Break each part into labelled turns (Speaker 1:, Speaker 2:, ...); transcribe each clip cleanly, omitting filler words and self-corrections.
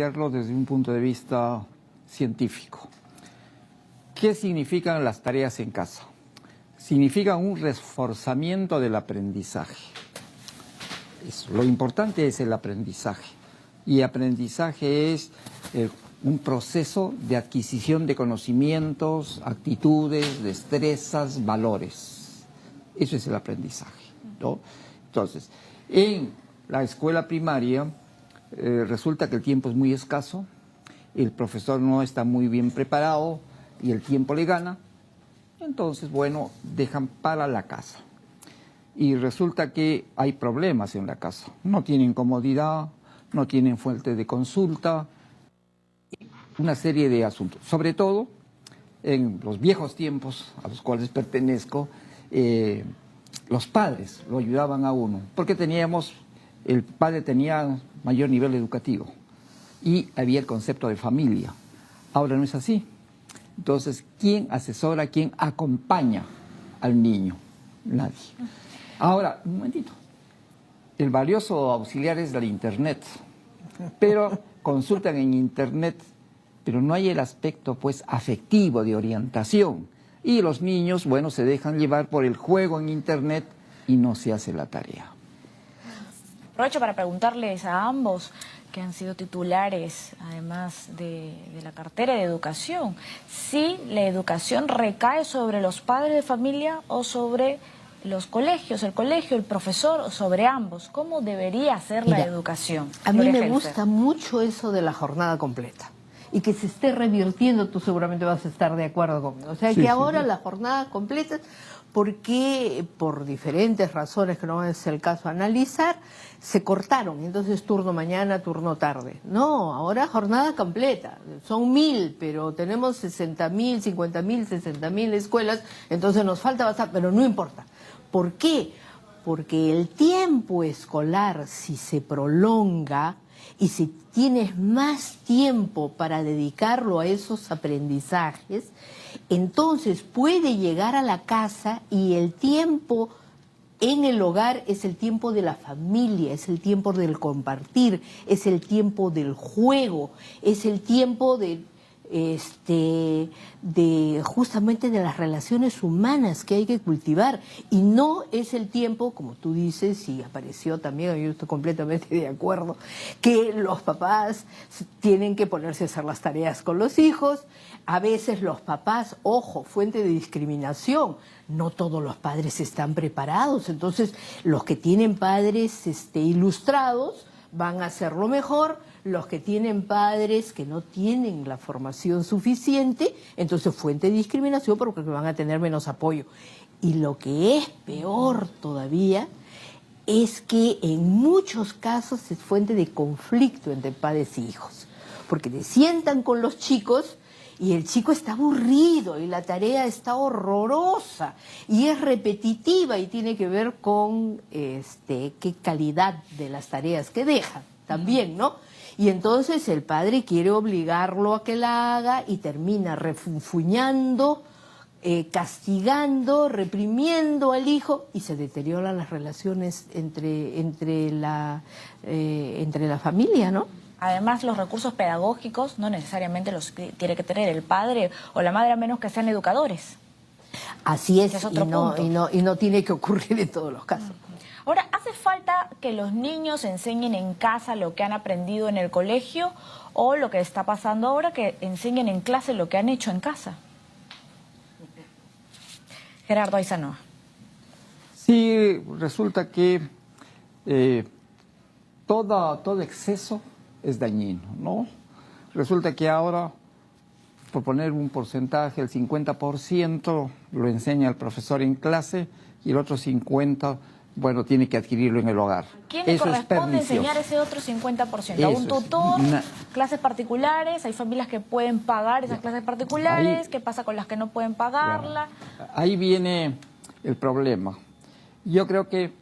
Speaker 1: Desde un punto de vista científico. ¿Qué significan las tareas en casa? Significan un reforzamiento del aprendizaje. Lo importante es el aprendizaje. Y aprendizaje es un proceso de adquisición de conocimientos, actitudes, destrezas, valores. Eso es el aprendizaje, ¿no? Entonces, en la escuela primaria resulta que el tiempo es muy escaso, el profesor no está muy bien preparado y el tiempo le gana. Entonces, bueno, dejan para la casa. Y resulta que hay problemas en la casa. No tienen comodidad, no tienen fuente de consulta, una serie de asuntos. Sobre todo, en los viejos tiempos a los cuales pertenezco, los padres lo ayudaban a uno, porque el padre tenía mayor nivel educativo y había el concepto de familia. Ahora no es así. Entonces, ¿quién asesora, quién acompaña al niño? Nadie. Ahora, un momentito. El valioso auxiliar es el Internet, pero consultan en Internet, pero no hay el aspecto, pues, afectivo de orientación. Y los niños, bueno, se dejan llevar por el juego en Internet y no se hace la tarea.
Speaker 2: Aprovecho para preguntarles a ambos, que han sido titulares, además de la cartera de educación, si la educación recae sobre los padres de familia o sobre los colegios, el colegio, el profesor, o sobre ambos. ¿Cómo debería ser la educación?
Speaker 3: A mí me gusta mucho eso de la jornada completa y que se esté revirtiendo, tú seguramente vas a estar de acuerdo conmigo. O sea, que ahora la jornada completa, porque por diferentes razones que no es el caso analizar, se cortaron, entonces turno mañana, turno tarde. No, ahora jornada completa, son 1000, pero tenemos 60.000, 50.000, 60.000 escuelas, entonces nos falta bastante, pero no importa. ¿Por qué? Porque el tiempo escolar, si se prolonga y si tienes más tiempo para dedicarlo a esos aprendizajes, entonces puede llegar a la casa y el tiempo en el hogar es el tiempo de la familia, es el tiempo del compartir, es el tiempo del juego, es el tiempo de justamente de las relaciones humanas que hay que cultivar, y no es el tiempo, como tú dices, y apareció también, yo estoy completamente de acuerdo, que los papás tienen que ponerse a hacer las tareas con los hijos. A veces los papás, ojo, fuente de discriminación, no todos los padres están preparados, entonces los que tienen padres ilustrados van a hacerlo mejor, los que tienen padres que no tienen la formación suficiente, entonces fuente de discriminación porque van a tener menos apoyo. Y lo que es peor todavía es que en muchos casos es fuente de conflicto entre padres y hijos, porque te sientan con los chicos y el chico está aburrido y la tarea está horrorosa y es repetitiva y tiene que ver con qué calidad de las tareas que dejan también, ¿no? Y entonces el padre quiere obligarlo a que la haga y termina refunfuñando, castigando, reprimiendo al hijo, y se deterioran las relaciones entre la familia, ¿no?
Speaker 2: Además, los recursos pedagógicos no necesariamente los tiene que tener el padre o la madre, a menos que sean educadores.
Speaker 3: Así es, y no tiene que ocurrir en todos los casos.
Speaker 2: Ahora, ¿hace falta que los niños enseñen en casa lo que han aprendido en el colegio, o lo que está pasando ahora, que enseñen en clase lo que han hecho en casa? Gerardo Aizanoa.
Speaker 1: Sí, resulta que todo exceso es dañino, ¿no? Resulta que ahora, por poner un porcentaje, el 50% lo enseña el profesor en clase y el otro 50%, bueno, tiene que adquirirlo en el hogar.
Speaker 2: ¿A quién le corresponde enseñar ese otro 50%? ¿A un tutor? ¿Clases particulares? ¿Hay familias que pueden pagar esas clases particulares? ¿Qué pasa con las que no pueden pagarla?
Speaker 1: Ahí viene el problema. Yo creo que,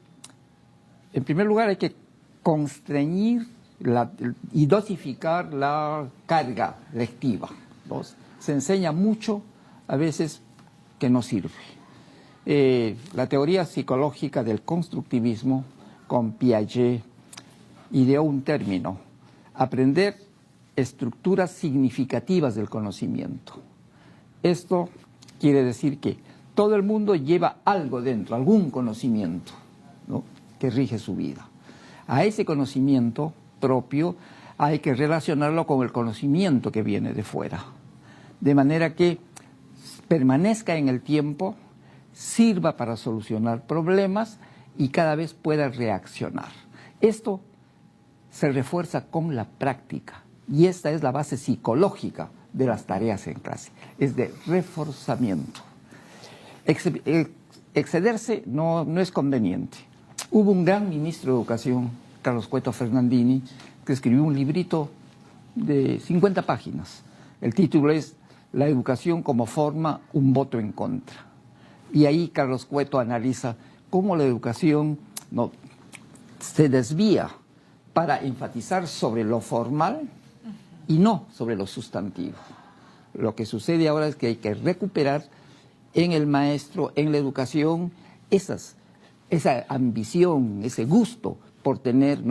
Speaker 1: en primer lugar, hay que constreñir y dosificar la carga lectiva, ¿no? Se enseña mucho, a veces, que no sirve. La teoría psicológica del constructivismo, con Piaget, ideó un término: aprender estructuras significativas del conocimiento. Esto quiere decir que todo el mundo lleva algo dentro, algún conocimiento, ¿no?, que rige su vida. A ese conocimiento propio hay que relacionarlo con el conocimiento que viene de fuera, de manera que permanezca en el tiempo, sirva para solucionar problemas y cada vez pueda reaccionar. Esto se refuerza con la práctica y esta es la base psicológica de las tareas en clase, es de reforzamiento. Excederse no es conveniente. Hubo un gran ministro de Educación, Carlos Cueto Fernandini, que escribió un librito de 50 páginas. El título es La educación como forma, un voto en contra. Y ahí Carlos Cueto analiza cómo la educación se desvía para enfatizar sobre lo formal y no sobre lo sustantivo. Lo que sucede ahora es que hay que recuperar en el maestro, en la educación, esa ambición, ese gusto por tener,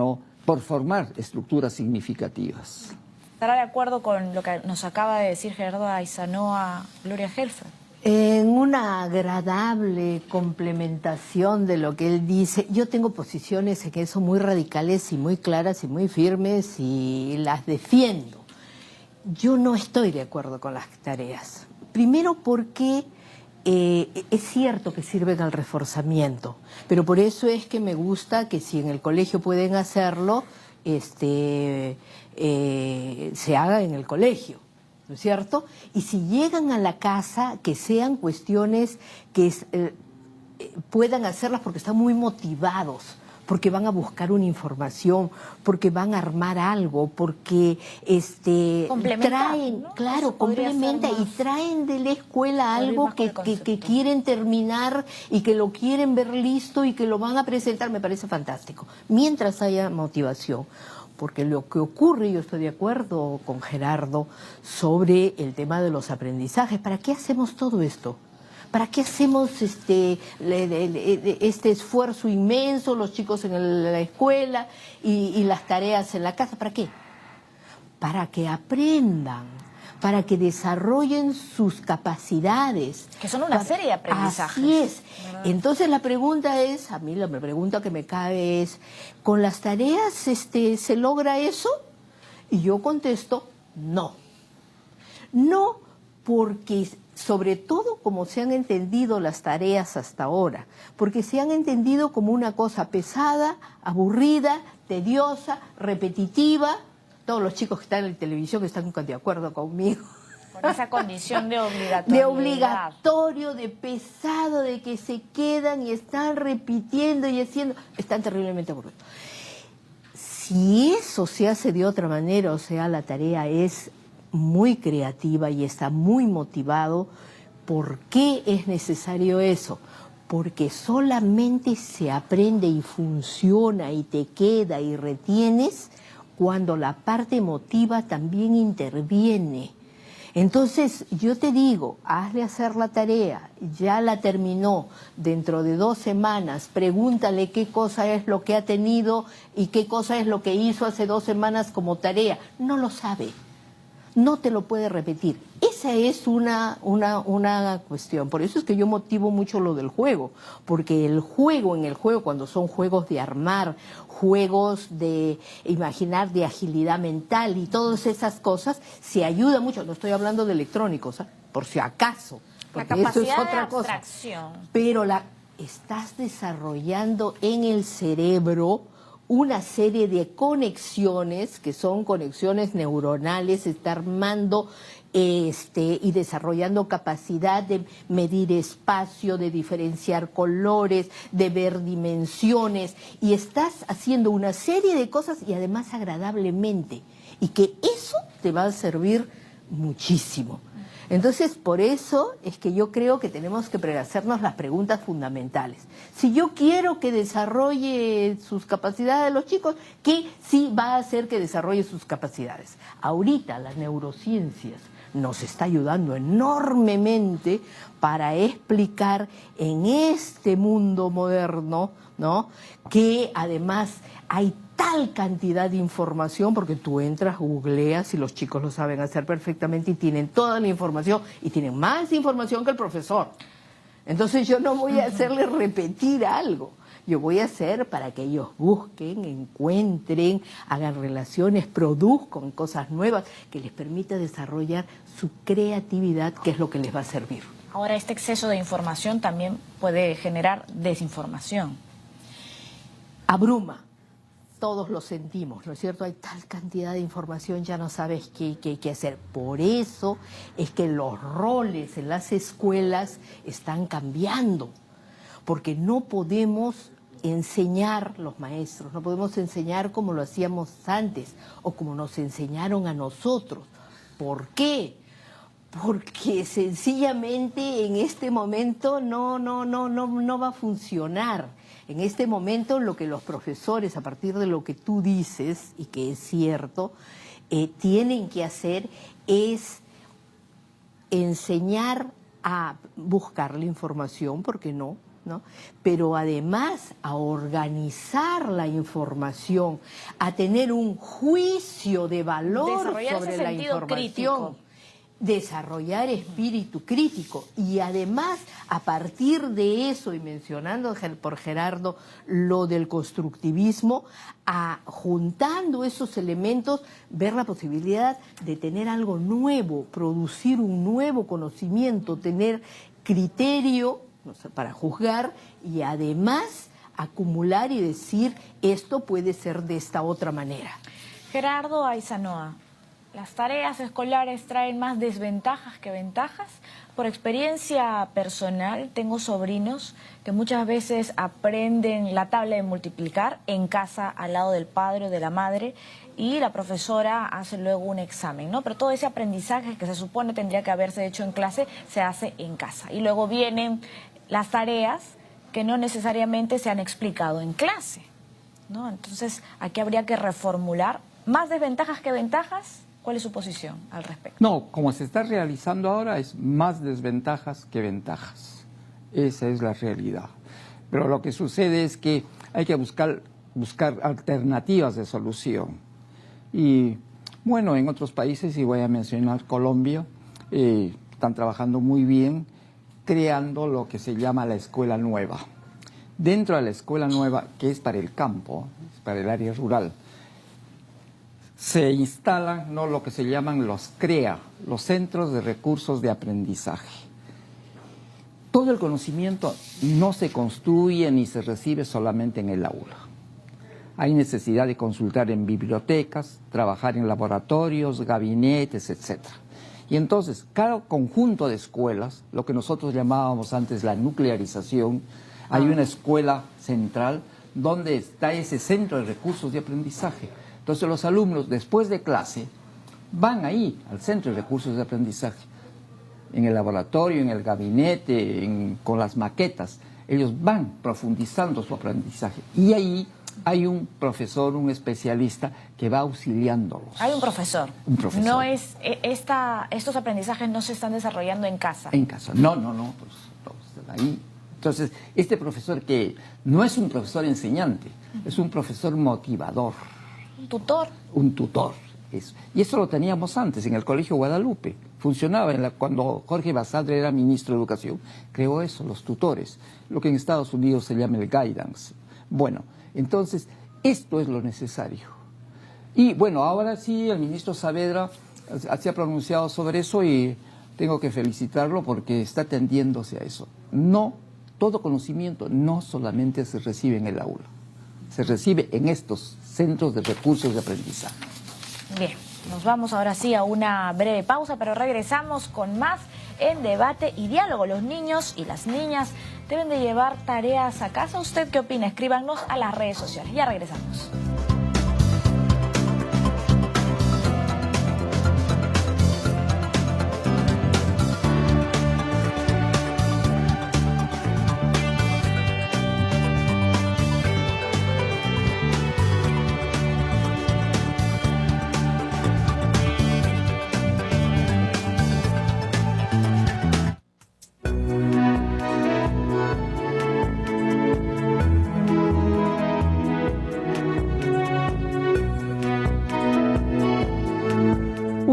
Speaker 1: por formar estructuras significativas.
Speaker 2: ¿Estará de acuerdo con lo que nos acaba de decir Gerardo Ayzanoa, Gloria Helfer?
Speaker 3: En una agradable complementación de lo que él dice, yo tengo posiciones en eso muy radicales y muy claras y muy firmes y las defiendo. Yo no estoy de acuerdo con las tareas. Primero porque es cierto que sirven al reforzamiento, pero por eso es que me gusta que si en el colegio pueden hacerlo, se haga en el colegio, ¿no es cierto? Y si llegan a la casa, que sean cuestiones que puedan hacerlas porque están muy motivados, porque van a buscar una información, porque van a armar algo, porque traen, ¿no? Claro, complementa y traen de la escuela algo que quieren terminar y que lo quieren ver listo y que lo van a presentar, me parece fantástico, mientras haya motivación. Porque lo que ocurre, yo estoy de acuerdo con Gerardo sobre el tema de los aprendizajes. ¿Para qué hacemos todo esto? ¿Para qué hacemos este esfuerzo inmenso, los chicos en la escuela y las tareas en la casa? ¿Para qué? Para que aprendan, para que desarrollen sus capacidades.
Speaker 2: Que son una serie de aprendizajes.
Speaker 3: Así es. Entonces la pregunta es, a mí la pregunta que me cabe es, ¿con las tareas se logra eso? Y yo contesto, no. No porque, sobre todo como se han entendido las tareas hasta ahora, porque se han entendido como una cosa pesada, aburrida, tediosa, repetitiva. Todos los chicos que están en la televisión están de acuerdo conmigo.
Speaker 2: Con esa condición de obligatoriedad.
Speaker 3: De obligatorio, de pesado, de que se quedan y están repitiendo y haciendo. Están terriblemente aburridos. Si eso se hace de otra manera, o sea, la tarea es muy creativa y está muy motivado, ¿por qué es necesario eso? Porque solamente se aprende y funciona y te queda y retienes cuando la parte emotiva también interviene. Entonces, yo te digo, hazle hacer la tarea, ya la terminó, dentro de 2 semanas, pregúntale qué cosa es lo que ha tenido y qué cosa es lo que hizo hace 2 semanas como tarea. No lo sabe, no te lo puede repetir. Esa es una cuestión. Por eso es que yo motivo mucho lo del juego, porque en el juego, cuando son juegos de armar, juegos de imaginar, de agilidad mental y todas esas cosas, se ayuda mucho. No estoy hablando de electrónicos, por si acaso, porque
Speaker 2: la capacidad
Speaker 3: eso es otra
Speaker 2: de abstracción.
Speaker 3: cosa. Pero estás desarrollando en el cerebro una serie de conexiones, que son conexiones neuronales, está armando y desarrollando capacidad de medir espacio, de diferenciar colores, de ver dimensiones, y estás haciendo una serie de cosas y además agradablemente, y que eso te va a servir muchísimo. Entonces, por eso es que yo creo que tenemos que hacernos las preguntas fundamentales. Si yo quiero que desarrolle sus capacidades los chicos, ¿qué sí va a hacer que desarrolle sus capacidades? Ahorita las neurociencias nos está ayudando enormemente para explicar en este mundo moderno, ¿no?, que además hay tal cantidad de información, porque tú entras, googleas y los chicos lo saben hacer perfectamente y tienen toda la información y tienen más información que el profesor. Entonces yo no voy a hacerles repetir algo. Yo voy a hacer para que ellos busquen, encuentren, hagan relaciones, produzcan cosas nuevas que les permita desarrollar su creatividad, que es lo que les va a servir.
Speaker 2: Ahora, este exceso de información también puede generar desinformación.
Speaker 3: Abruma. Todos lo sentimos, ¿no es cierto? Hay tal cantidad de información, ya no sabes qué hacer. Por eso es que los roles en las escuelas están cambiando, porque no podemos enseñar los maestros, no podemos enseñar como lo hacíamos antes o como nos enseñaron a nosotros. ¿Por qué? Porque sencillamente en este momento no va a funcionar. En este momento lo que los profesores, a partir de lo que tú dices, y que es cierto, tienen que hacer es enseñar a buscar la información, porque no, pero además a organizar la información, a tener un juicio de valor sobre la información. Crítico. Desarrollar espíritu crítico y además a partir de eso, y mencionando por Gerardo lo del constructivismo, juntando esos elementos, ver la posibilidad de tener algo nuevo, producir un nuevo conocimiento, tener criterio para juzgar y además acumular y decir esto puede ser de esta otra manera.
Speaker 2: Gerardo Aizanoa, ¿las tareas escolares traen más desventajas que ventajas? Por experiencia personal, tengo sobrinos que muchas veces aprenden la tabla de multiplicar en casa al lado del padre o de la madre y la profesora hace luego un examen, ¿no? Pero todo ese aprendizaje que se supone tendría que haberse hecho en clase se hace en casa. Y luego vienen las tareas que no necesariamente se han explicado en clase, ¿no? Entonces, aquí habría que reformular. ¿Más desventajas que ventajas? ¿Cuál es su posición al respecto?
Speaker 1: No, como se está realizando ahora es más desventajas que ventajas. Esa es la realidad. Pero lo que sucede es que hay que buscar alternativas de solución. Y bueno, en otros países, y voy a mencionar Colombia, están trabajando muy bien creando lo que se llama la escuela nueva. Dentro de la escuela nueva, que es para el campo, es para el área rural, se instalan lo que se llaman los CREA, los Centros de Recursos de Aprendizaje. Todo el conocimiento no se construye ni se recibe solamente en el aula. Hay necesidad de consultar en bibliotecas, trabajar en laboratorios, gabinetes, etc. Y entonces, cada conjunto de escuelas, lo que nosotros llamábamos antes la nuclearización, hay una escuela central donde está ese centro de recursos de aprendizaje. Entonces los alumnos, después de clase, van ahí, al centro de recursos de aprendizaje, en el laboratorio, en el gabinete, con las maquetas. Ellos van profundizando su aprendizaje. Y ahí hay un profesor, un especialista, que va auxiliándolos.
Speaker 2: Hay un profesor.
Speaker 1: Un profesor.
Speaker 2: No es, estos aprendizajes no se están desarrollando en casa.
Speaker 1: En casa, no, pues ahí. Entonces, este profesor que no es un profesor enseñante, es un profesor motivador.
Speaker 2: Un tutor.
Speaker 1: Un tutor, eso. Y eso lo teníamos antes en el Colegio Guadalupe. Funcionaba cuando Jorge Basadre era ministro de Educación. Creó eso, los tutores, lo que en Estados Unidos se llama el guidance. Bueno, entonces, esto es lo necesario. Y bueno, ahora sí, el ministro Saavedra se ha pronunciado sobre eso y tengo que felicitarlo porque está tendiéndose a eso. No, todo conocimiento no solamente se recibe en el aula, se recibe en estos centros de recursos de aprendizaje.
Speaker 2: Bien, nos vamos ahora sí a una breve pausa, pero regresamos con más en Debate y Diálogo. Los niños y las niñas deben de llevar tareas a casa. ¿Usted qué opina? Escríbanos a las redes sociales. Ya regresamos.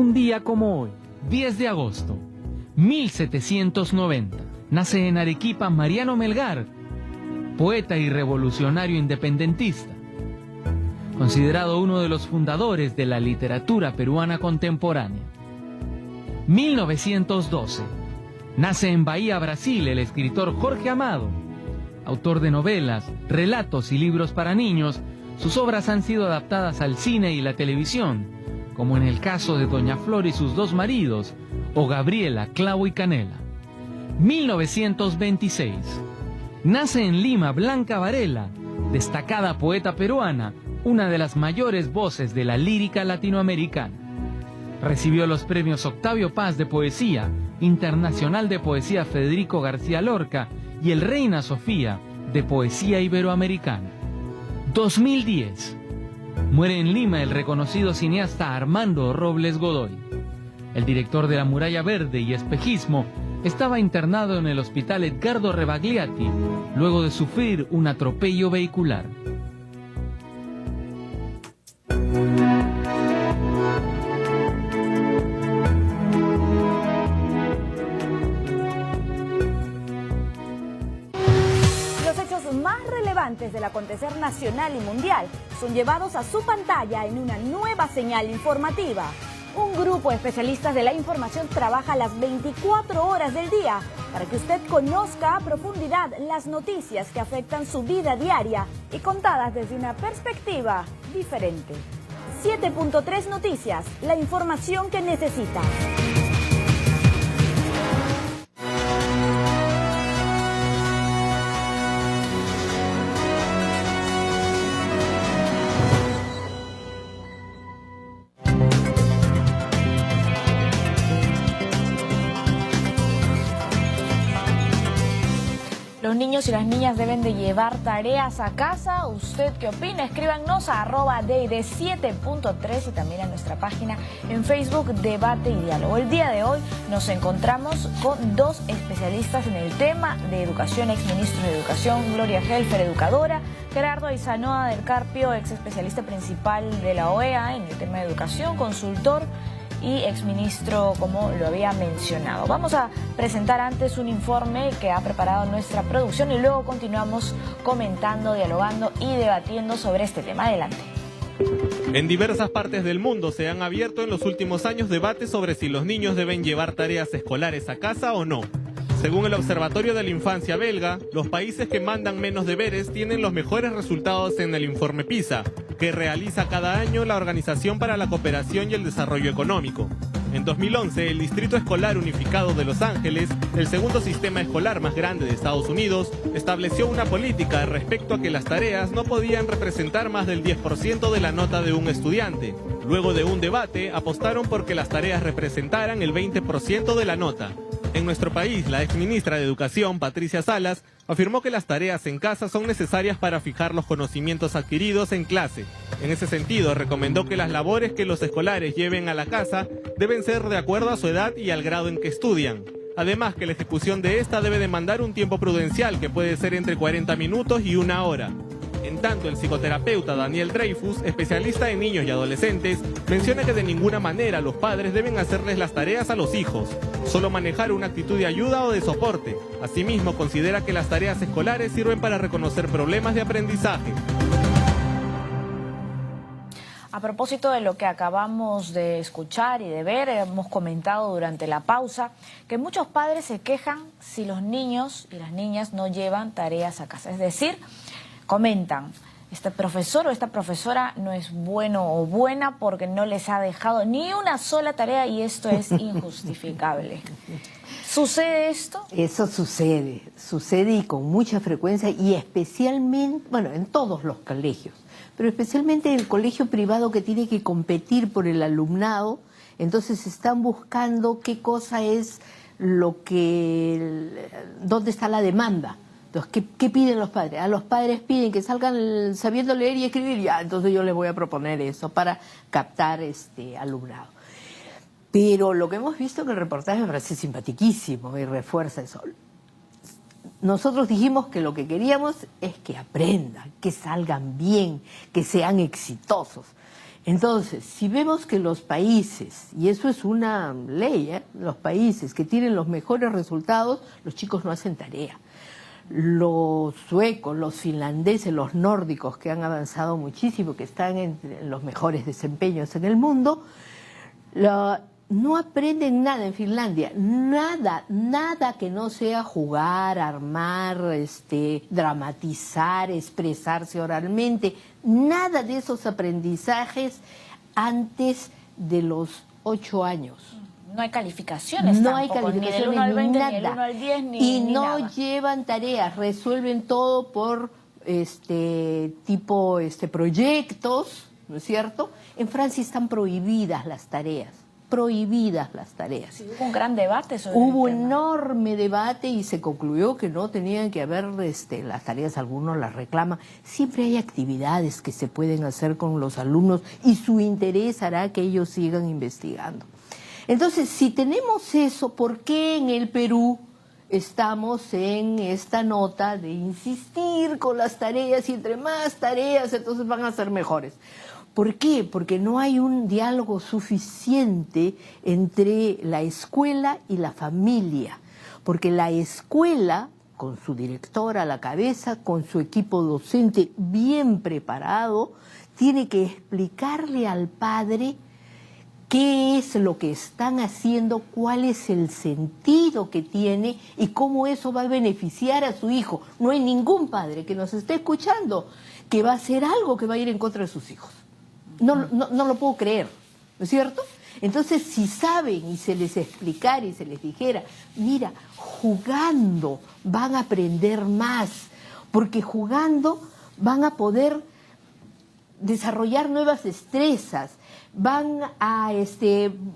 Speaker 4: Un día como hoy, 10 de agosto, 1790, nace en Arequipa Mariano Melgar, poeta y revolucionario independentista, considerado uno de los fundadores de la literatura peruana contemporánea. 1912, nace en Bahía, Brasil, el escritor Jorge Amado, autor de novelas, relatos y libros para niños. Sus obras han sido adaptadas al cine y la televisión, como en el caso de Doña Flor y sus dos maridos, o Gabriela, Clavo y Canela. 1926. Nace en Lima Blanca Varela, destacada poeta peruana, una de las mayores voces de la lírica latinoamericana. Recibió los premios Octavio Paz de Poesía, Internacional de Poesía Federico García Lorca y el Reina Sofía de Poesía Iberoamericana. 2010. Muere en Lima el reconocido cineasta Armando Robles Godoy. El director de La Muralla Verde y Espejismo estaba internado en el Hospital Edgardo Rebagliati luego de sufrir un atropello vehicular.
Speaker 5: Del acontecer nacional y mundial son llevados a su pantalla en una nueva señal informativa. Un grupo de especialistas de la información trabaja las 24 horas del día para que usted conozca a profundidad las noticias que afectan su vida diaria y contadas desde una perspectiva diferente. 7.3 Noticias, la información que necesita.
Speaker 2: Los niños y las niñas deben de llevar tareas a casa. ¿Usted qué opina? Escríbanos a @DD7.3 y también a nuestra página en Facebook Debate y Diálogo. El día de hoy nos encontramos con dos especialistas en el tema de educación, exministros de Educación, Gloria Helfer, educadora, Gerardo Aizanoa del Carpio, ex especialista principal de la OEA en el tema de educación, consultor y exministro, como lo había mencionado. Vamos a presentar antes un informe que ha preparado nuestra producción y luego continuamos comentando, dialogando y debatiendo sobre este tema. Adelante.
Speaker 6: En diversas partes del mundo se han abierto en los últimos años debates sobre si los niños deben llevar tareas escolares a casa o no. Según el Observatorio de la Infancia belga, los países que mandan menos deberes tienen los mejores resultados en el informe PISA, que realiza cada año la Organización para la Cooperación y el Desarrollo Económico. En 2011, el Distrito Escolar Unificado de Los Ángeles, el segundo sistema escolar más grande de Estados Unidos, estableció una política respecto a que las tareas no podían representar más del 10% de la nota de un estudiante. Luego de un debate, apostaron por que las tareas representaran el 20% de la nota. En nuestro país, la exministra de Educación, Patricia Salas, afirmó que las tareas en casa son necesarias para fijar los conocimientos adquiridos en clase. En ese sentido, recomendó que las labores que los escolares lleven a la casa deben ser de acuerdo a su edad y al grado en que estudian. Además, que la ejecución de esta debe demandar un tiempo prudencial que puede ser entre 40 minutos y 1 hora. En tanto, el psicoterapeuta Daniel Dreyfus, especialista en niños y adolescentes, menciona que de ninguna manera los padres deben hacerles las tareas a los hijos, solo manejar una actitud de ayuda o de soporte. Asimismo, considera que las tareas escolares sirven para reconocer problemas de aprendizaje.
Speaker 2: A propósito de lo que acabamos de escuchar y de ver, hemos comentado durante la pausa que muchos padres se quejan si los niños y las niñas no llevan tareas a casa. Es decir, comentan, este profesor o esta profesora no es bueno o buena porque no les ha dejado ni una sola tarea y esto es injustificable. ¿Sucede esto?
Speaker 3: Eso sucede y con mucha frecuencia y especialmente, bueno, en todos los colegios, pero especialmente en el colegio privado que tiene que competir por el alumnado, entonces están buscando qué cosa es dónde está la demanda. Entonces, ¿qué piden los padres? A los padres piden que salgan sabiendo leer y escribir, ya, entonces yo les voy a proponer eso para captar alumnado. Pero lo que hemos visto en el reportaje me parece simpaticísimo y refuerza eso. Nosotros dijimos que lo que queríamos es que aprendan, que salgan bien, que sean exitosos. Entonces, si vemos que los países, y eso es una ley, los países que tienen los mejores resultados, los chicos no hacen tarea. Los suecos, los finlandeses, los nórdicos, que han avanzado muchísimo, que están en los mejores desempeños en el mundo, no aprenden nada en Finlandia, nada que no sea jugar, armar, dramatizar, expresarse oralmente, nada de esos aprendizajes antes de los 8 años.
Speaker 2: No hay calificaciones
Speaker 3: no
Speaker 2: tampoco,
Speaker 3: hay calificaciones,
Speaker 2: ni del 1 al 20,
Speaker 3: nada.
Speaker 2: ni del 1 al 10, ni
Speaker 3: y
Speaker 2: ni
Speaker 3: no
Speaker 2: nada.
Speaker 3: llevan tareas, resuelven todo por tipo proyectos, ¿no es cierto? En Francia están prohibidas las tareas.
Speaker 2: Sí, hubo un gran debate sobre
Speaker 3: Hubo
Speaker 2: el tema.
Speaker 3: enorme debate y se concluyó que no tenían que haber las tareas, algunos las reclaman. Siempre hay actividades que se pueden hacer con los alumnos y su interés hará que ellos sigan investigando. Entonces, si tenemos eso, ¿por qué en el Perú estamos en esta nota de insistir con las tareas y entre más tareas entonces van a ser mejores? ¿Por qué? Porque no hay un diálogo suficiente entre la escuela y la familia. Porque la escuela, con su directora a la cabeza, con su equipo docente bien preparado, tiene que explicarle al padre qué es lo que están haciendo, cuál es el sentido que tiene y cómo eso va a beneficiar a su hijo. No hay ningún padre que nos esté escuchando que va a hacer algo que va a ir en contra de sus hijos. No lo puedo creer, ¿no es cierto? Entonces, si saben y se les explicara y se les dijera, mira, jugando van a aprender más, porque jugando van a poder desarrollar nuevas destrezas, van a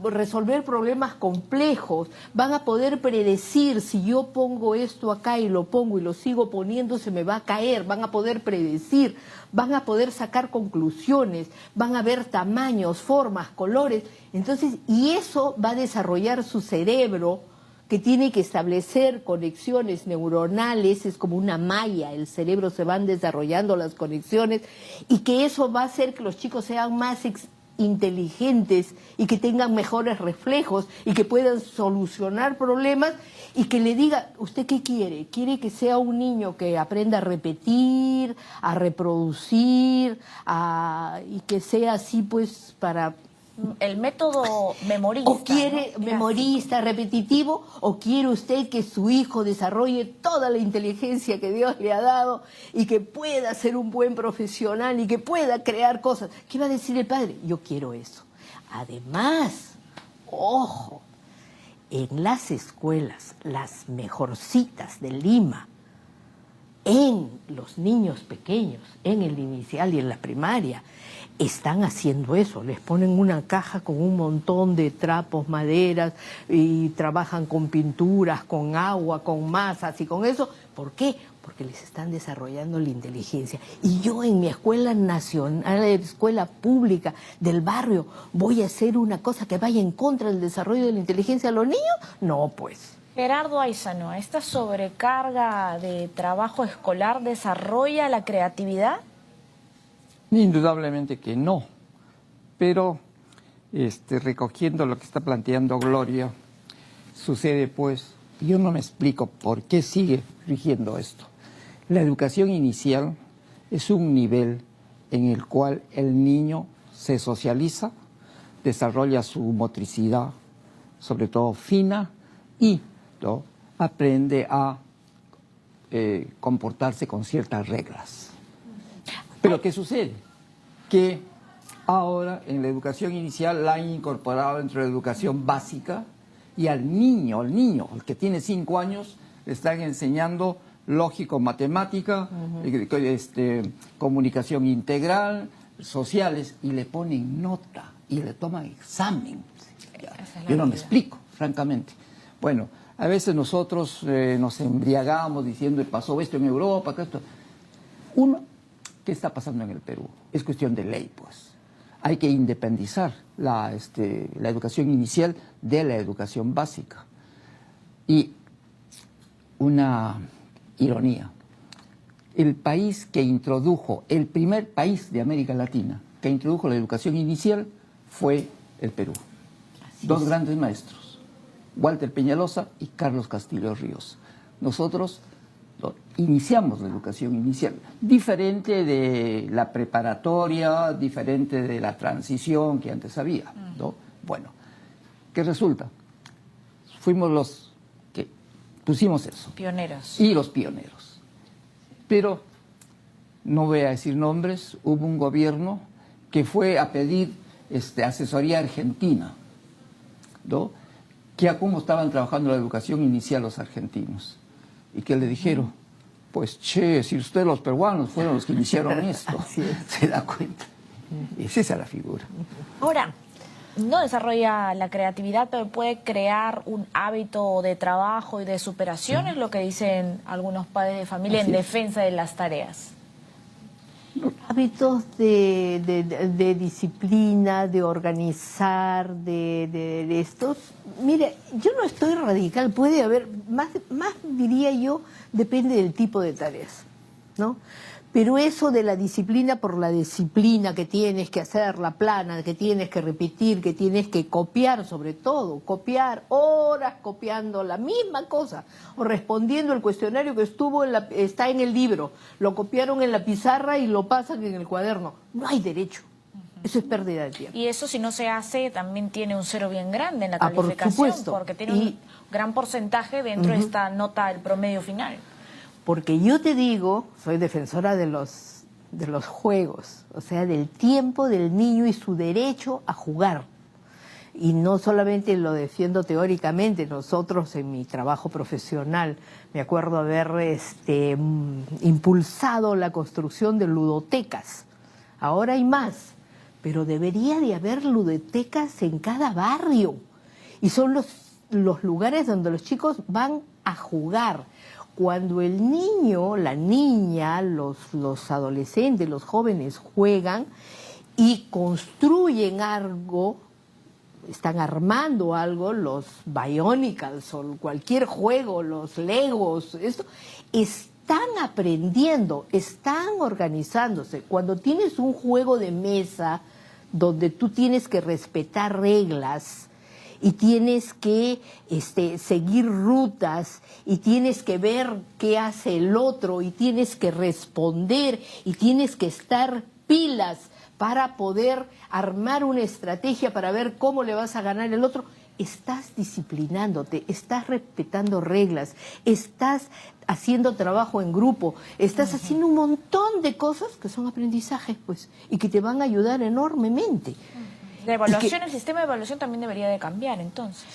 Speaker 3: resolver problemas complejos, van a poder predecir, si yo pongo esto acá y lo pongo y lo sigo poniendo, se me va a caer, van a poder predecir, van a poder sacar conclusiones, van a ver tamaños, formas, colores, entonces, y eso va a desarrollar su cerebro, que tiene que establecer conexiones neuronales, es como una malla, el cerebro se van desarrollando las conexiones, y que eso va a hacer que los chicos sean más inteligentes y que tengan mejores reflejos y que puedan solucionar problemas y que le diga, ¿usted qué quiere? ¿Quiere que sea un niño que aprenda a repetir, a reproducir, y que sea así pues para...
Speaker 2: El método memorista.
Speaker 3: ¿O quiere
Speaker 2: ¿no?
Speaker 3: memorista, repetitivo, o quiere usted que su hijo desarrolle toda la inteligencia que Dios le ha dado y que pueda ser un buen profesional y que pueda crear cosas? ¿Qué va a decir el padre? Yo quiero eso. Además, ojo, en las escuelas, las mejorcitas de Lima, en los niños pequeños, en el inicial y en la primaria, están haciendo eso, les ponen una caja con un montón de trapos, maderas, y trabajan con pinturas, con agua, con masas y con eso. ¿Por qué? Porque les están desarrollando la inteligencia. Y yo en mi escuela nacional, escuela pública del barrio, ¿voy a hacer una cosa que vaya en contra del desarrollo de la inteligencia de los niños? No, pues.
Speaker 2: Gerardo Aizano, ¿esta sobrecarga de trabajo escolar desarrolla la creatividad?
Speaker 1: Indudablemente que no, pero recogiendo lo que está planteando Gloria, sucede pues, yo no me explico por qué sigue rigiendo esto. La educación inicial es un nivel en el cual el niño se socializa, desarrolla su motricidad, sobre todo fina, y aprende a comportarse con ciertas reglas. Pero ¿qué sucede? Que ahora en la educación inicial la han incorporado dentro de la educación básica y al niño, el que tiene 5 años, le están enseñando lógico, matemática, comunicación integral, sociales, y le ponen nota y le toman examen. Yo no me explico, francamente. Bueno, a veces nosotros nos embriagamos diciendo, pasó esto en Europa, que esto... ¿Qué está pasando en el Perú? Es cuestión de ley, pues. Hay que independizar la educación inicial de la educación básica. Y una ironía. El país que introdujo, el primer país de América Latina que introdujo la educación inicial fue el Perú. Dos grandes maestros, Walter Peñalosa y Carlos Castillo Ríos. Nosotros iniciamos la educación inicial, diferente de la preparatoria, diferente de la transición que antes había, ¿no? Bueno, ¿qué resulta? Fuimos los que pusimos eso.
Speaker 2: Pioneros.
Speaker 1: Y los pioneros. Pero, no voy a decir nombres, hubo un gobierno que fue a pedir asesoría argentina, ¿no? Que a cómo estaban trabajando la educación inicial los argentinos. Y que le dijeron, pues che, si ustedes los peruanos fueron los que iniciaron esto, se da cuenta. Esa es la figura.
Speaker 2: Ahora, no desarrolla la creatividad, pero puede crear un hábito de trabajo y de superación, es lo que dicen algunos padres de familia en defensa de las tareas.
Speaker 3: Hábitos de disciplina, de organizar, de estos. Mire, yo no estoy radical, puede haber, más diría yo, depende del tipo de tareas, ¿no? Pero eso de la disciplina por la disciplina que tienes que hacer, la plana, que tienes que repetir, que tienes que copiar, sobre todo, copiar horas copiando la misma cosa, o respondiendo el cuestionario que está en el libro, lo copiaron en la pizarra y lo pasan en el cuaderno. No hay derecho. Eso es pérdida de tiempo.
Speaker 2: Y eso, si no se hace, también tiene un cero bien grande en la calificación,
Speaker 3: por supuesto.
Speaker 2: Porque tiene un gran porcentaje dentro de esta nota del promedio final.
Speaker 3: Porque yo te digo, soy defensora de los juegos, o sea, del tiempo del niño y su derecho a jugar. Y no solamente lo defiendo teóricamente, nosotros en mi trabajo profesional, me acuerdo haber impulsado la construcción de ludotecas. Ahora hay más, pero debería de haber ludotecas en cada barrio. Y son los lugares donde los chicos van a jugar. Cuando el niño, la niña, los adolescentes, los jóvenes juegan y construyen algo, están armando algo, los Bionicles o cualquier juego, los Legos, esto, están aprendiendo, están organizándose. Cuando tienes un juego de mesa donde tú tienes que respetar reglas, y tienes que seguir rutas, y tienes que ver qué hace el otro, y tienes que responder, y tienes que estar pilas para poder armar una estrategia para ver cómo le vas a ganar al otro. Estás disciplinándote, estás respetando reglas, estás haciendo trabajo en grupo, estás haciendo un montón de cosas que son aprendizajes, pues, y que te van a ayudar enormemente.
Speaker 2: La evaluación, el sistema de evaluación también debería de cambiar, entonces.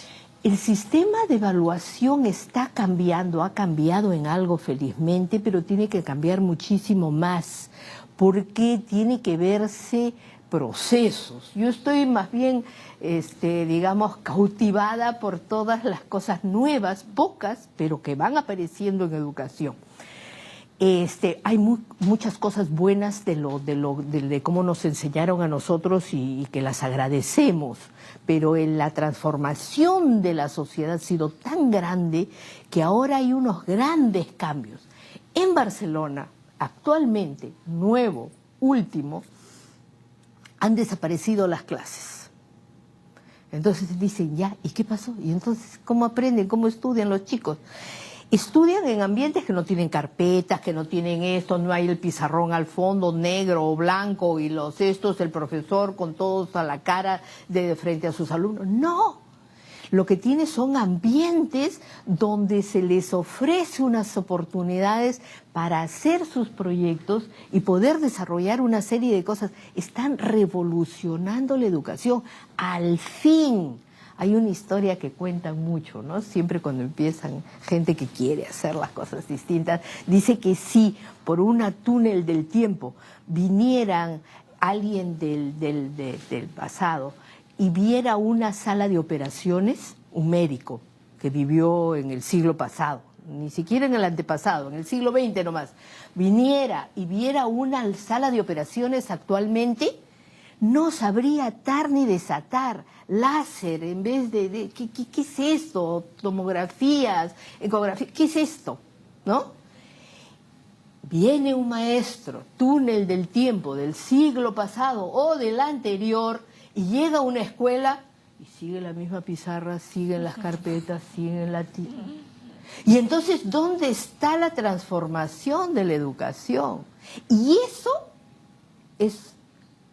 Speaker 3: El sistema de evaluación está cambiando, ha cambiado en algo felizmente, pero tiene que cambiar muchísimo más, porque tiene que verse procesos. Yo estoy más bien, digamos, cautivada por todas las cosas nuevas, pocas, pero que van apareciendo en educación. Hay muchas cosas buenas de cómo nos enseñaron a nosotros y que las agradecemos, pero la transformación de la sociedad ha sido tan grande que ahora hay unos grandes cambios. En Barcelona, actualmente, nuevo, último, han desaparecido las clases. Entonces dicen, ya, ¿y qué pasó? Y entonces, ¿cómo aprenden? ¿Cómo estudian los chicos? Estudian en ambientes que no tienen carpetas, que no tienen esto, no hay el pizarrón al fondo negro o blanco y el profesor con todos a la cara de frente a sus alumnos. No, lo que tiene son ambientes donde se les ofrece unas oportunidades para hacer sus proyectos y poder desarrollar una serie de cosas. Están revolucionando la educación, al fin. Hay una historia que cuentan mucho, ¿no? Siempre cuando empiezan gente que quiere hacer las cosas distintas, dice que si por un túnel del tiempo vinieran alguien del pasado y viera una sala de operaciones, un médico que vivió en el siglo pasado, ni siquiera en el antepasado, en el siglo XX nomás, viniera y viera una sala de operaciones actualmente, no sabría atar ni desatar. Láser en vez de ¿qué es esto? Tomografías, ecografías, ¿qué es esto? ¿No? viene un maestro, túnel del tiempo, del siglo pasado o del anterior, y llega a una escuela y sigue la misma pizarra, siguen las carpetas, siguen la tira. Y entonces, ¿dónde está la transformación de la educación? Y eso es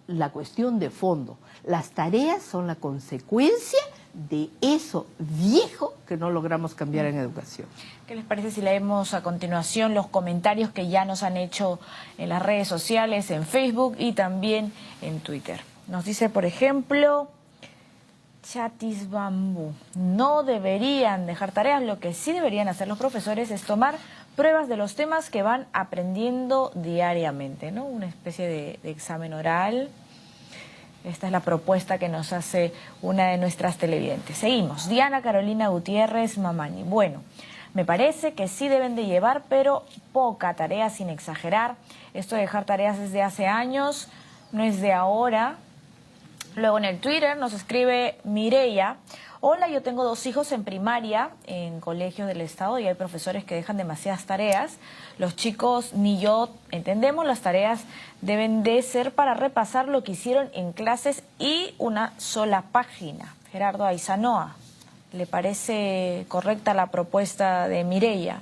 Speaker 3: la cuestión de fondo. Las tareas son la consecuencia de eso viejo que no logramos cambiar en educación.
Speaker 2: ¿Qué les parece si leemos a continuación los comentarios que ya nos han hecho en las redes sociales, en Facebook y también en Twitter? Nos dice, por ejemplo, Chatis Bambú: no deberían dejar tareas, lo que sí deberían hacer los profesores es tomar pruebas de los temas que van aprendiendo diariamente, ¿no? Una especie de examen oral. Esta es la propuesta que nos hace una de nuestras televidentes. Seguimos. Diana Carolina Gutiérrez Mamani: bueno, me parece que sí deben de llevar, pero poca tarea, sin exagerar. Esto de dejar tareas desde hace años, no es de ahora. Luego en el Twitter nos escribe Mireya: hola, yo tengo 2 hijos en primaria, en colegios del Estado, y hay profesores que dejan demasiadas tareas. Los chicos ni yo entendemos, las tareas deben de ser para repasar lo que hicieron en clases y una sola página. Gerardo Aizanoa: ¿le parece correcta la propuesta de Mireya?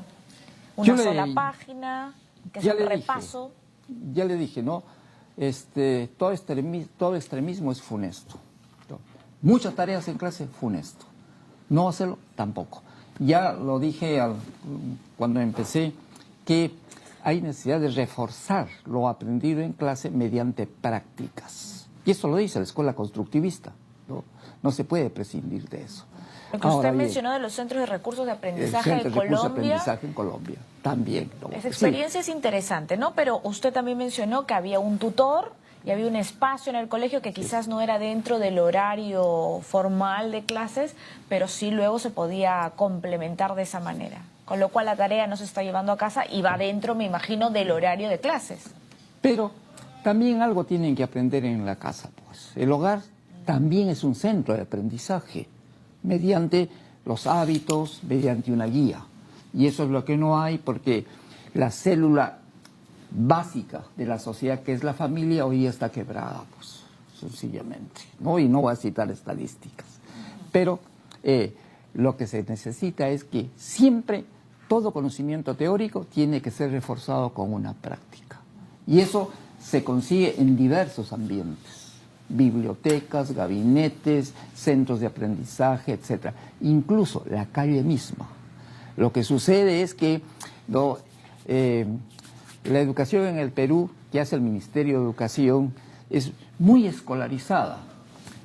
Speaker 2: Una sola página, que sea un repaso.
Speaker 1: Ya le dije, ¿no? Todo extremismo es funesto. Muchas tareas en clase, funesto. No hacerlo, tampoco. Ya lo dije cuando empecé, que hay necesidad de reforzar lo aprendido en clase mediante prácticas. Y eso lo dice la escuela constructivista. No se puede prescindir de eso.
Speaker 2: Lo que usted mencionó de los centros de recursos de aprendizaje de Colombia.
Speaker 1: Recursos de aprendizaje en Colombia, también.
Speaker 2: Esa experiencia es interesante, ¿no? Pero usted también mencionó que había un tutor y había un espacio en el colegio que quizás no era dentro del horario formal de clases, pero sí luego se podía complementar de esa manera. Con lo cual la tarea no se está llevando a casa y va dentro, me imagino, del horario de clases.
Speaker 1: Pero también algo tienen que aprender en la casa, pues. El hogar también es un centro de aprendizaje, mediante los hábitos, mediante una guía. Y eso es lo que no hay, porque la célula básica de la sociedad, que es la familia, hoy está quebrada, pues, sencillamente, ¿no? Y no voy a citar estadísticas. Pero lo que se necesita es que siempre todo conocimiento teórico tiene que ser reforzado con una práctica. Y eso se consigue en diversos ambientes. Bibliotecas, gabinetes, centros de aprendizaje, etc. Incluso la calle misma. Lo que sucede es que la educación en el Perú, que hace el Ministerio de Educación, es muy escolarizada.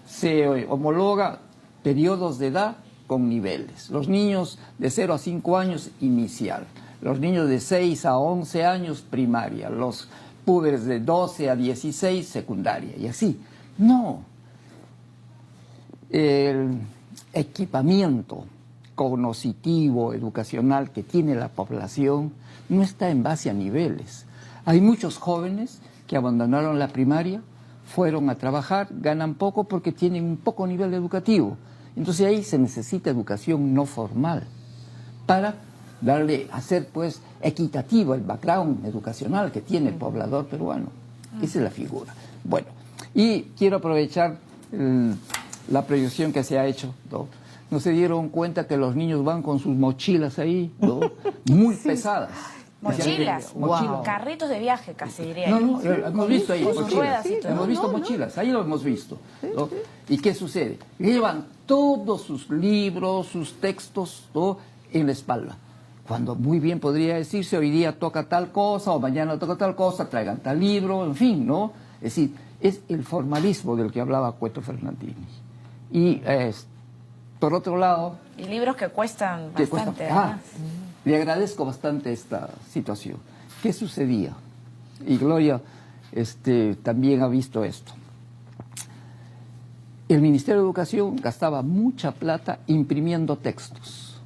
Speaker 1: Se homologa periodos de edad con niveles. Los niños de 0 a 5 años, inicial. Los niños de 6 a 11 años, primaria. Los púberes de 12 a 16, secundaria. Y así. No. El equipamiento cognitivo, educacional que tiene la población no está en base a niveles. Hay muchos jóvenes que abandonaron la primaria, fueron a trabajar, ganan poco porque tienen un poco nivel educativo. Entonces ahí se necesita educación no formal para hacer pues equitativo el background educacional que tiene el poblador peruano. Esa es la figura. Bueno, y quiero aprovechar la proyección que se ha hecho, ¿no se dieron cuenta que los niños van con sus mochilas ahí, ¿no? Muy pesadas?
Speaker 2: Mochilas, carritos de viaje casi diría.
Speaker 1: No, hemos visto ahí mochilas. Hemos visto
Speaker 3: no.
Speaker 1: mochilas, ahí lo hemos visto, ¿no? ¿Y qué sucede? Llevan todos sus libros, sus textos, ¿no?, en la espalda. Cuando muy bien podría decirse, hoy día toca tal cosa o mañana toca tal cosa, traigan tal libro, en fin, ¿no? Es decir, es el formalismo del que hablaba Cueto Fernandini. Y por otro lado...
Speaker 2: Y libros que cuestan bastante, además.
Speaker 1: Le agradezco bastante esta situación. ¿Qué sucedía? Y Gloria también ha visto esto. El Ministerio de Educación gastaba mucha plata imprimiendo textos.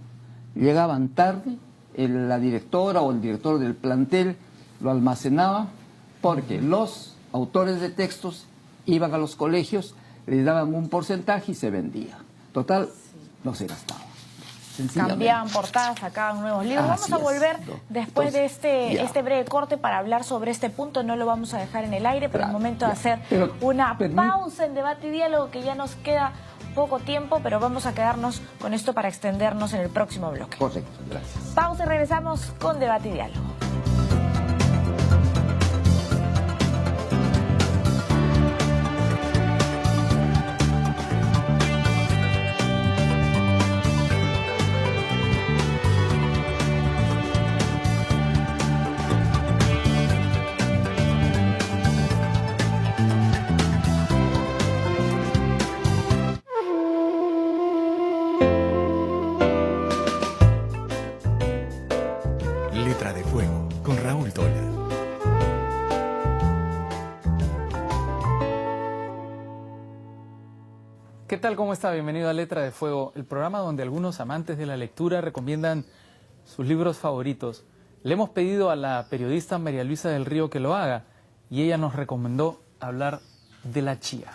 Speaker 1: Llegaban tarde, la directora o el director del plantel lo almacenaba porque los autores de textos iban a los colegios, les daban un porcentaje y se vendía. Total, no se gastaba. sencillamente.
Speaker 2: Cambiaban portadas, sacaban nuevos libros.
Speaker 1: Así
Speaker 2: Vamos a
Speaker 1: es.
Speaker 2: volver después de
Speaker 1: ya.
Speaker 2: este breve corte para hablar sobre este punto. No lo vamos a dejar en el aire, pero es
Speaker 1: Claro,
Speaker 2: momento de
Speaker 1: ya.
Speaker 2: hacer una pausa en Debate y Diálogo, que ya nos queda poco tiempo, pero vamos a quedarnos con esto para extendernos en el próximo bloque.
Speaker 1: Correcto, gracias.
Speaker 2: Pausa y regresamos con Debate y Diálogo.
Speaker 7: Letra de Fuego, con Raúl Tola.
Speaker 4: ¿Qué tal? ¿Cómo está? Bienvenido a Letra de Fuego, el programa donde algunos amantes de la lectura recomiendan sus libros favoritos. Le hemos pedido a la periodista María Luisa del Río que lo haga y ella nos recomendó hablar de La Chía.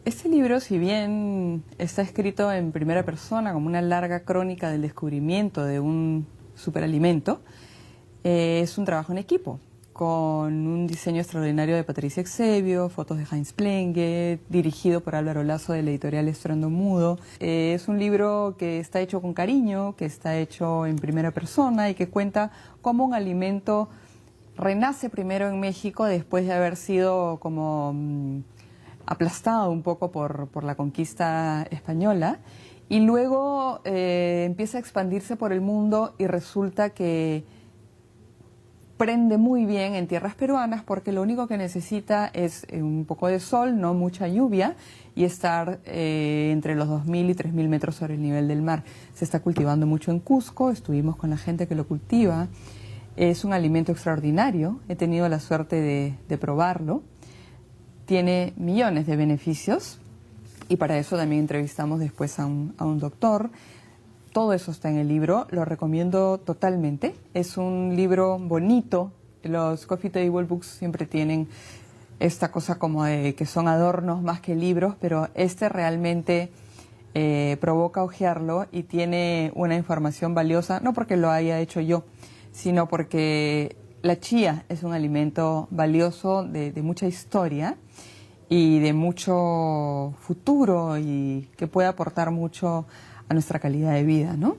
Speaker 8: Este libro, si bien está escrito en primera persona como una larga crónica del descubrimiento de un superalimento, es un trabajo en equipo, con un diseño extraordinario de Patricia Exebio, fotos de Heinz Plenge, dirigido por Álvaro Lazo de la editorial Estruendo Mudo. Es un libro que está hecho con cariño, que está hecho en primera persona y que cuenta cómo un alimento renace primero en México después de haber sido como aplastado un poco por la conquista española, y luego empieza a expandirse por el mundo y resulta que prende muy bien en tierras peruanas, porque lo único que necesita es un poco de sol, no mucha lluvia, y estar entre los 2.000 y 3.000 metros sobre el nivel del mar. Se está cultivando mucho en Cusco, estuvimos con la gente que lo cultiva. Es un alimento extraordinario, he tenido la suerte de probarlo. Tiene millones de beneficios y para eso también entrevistamos después a un doctor. Todo eso está en el libro, lo recomiendo totalmente. Es un libro bonito. Los Coffee Table Books siempre tienen esta cosa como de que son adornos más que libros, pero este realmente provoca hojearlo y tiene una información valiosa, no porque lo haya hecho yo, sino porque la chía es un alimento valioso de mucha historia y de mucho futuro y que puede aportar mucho a nuestra calidad de vida, ¿no?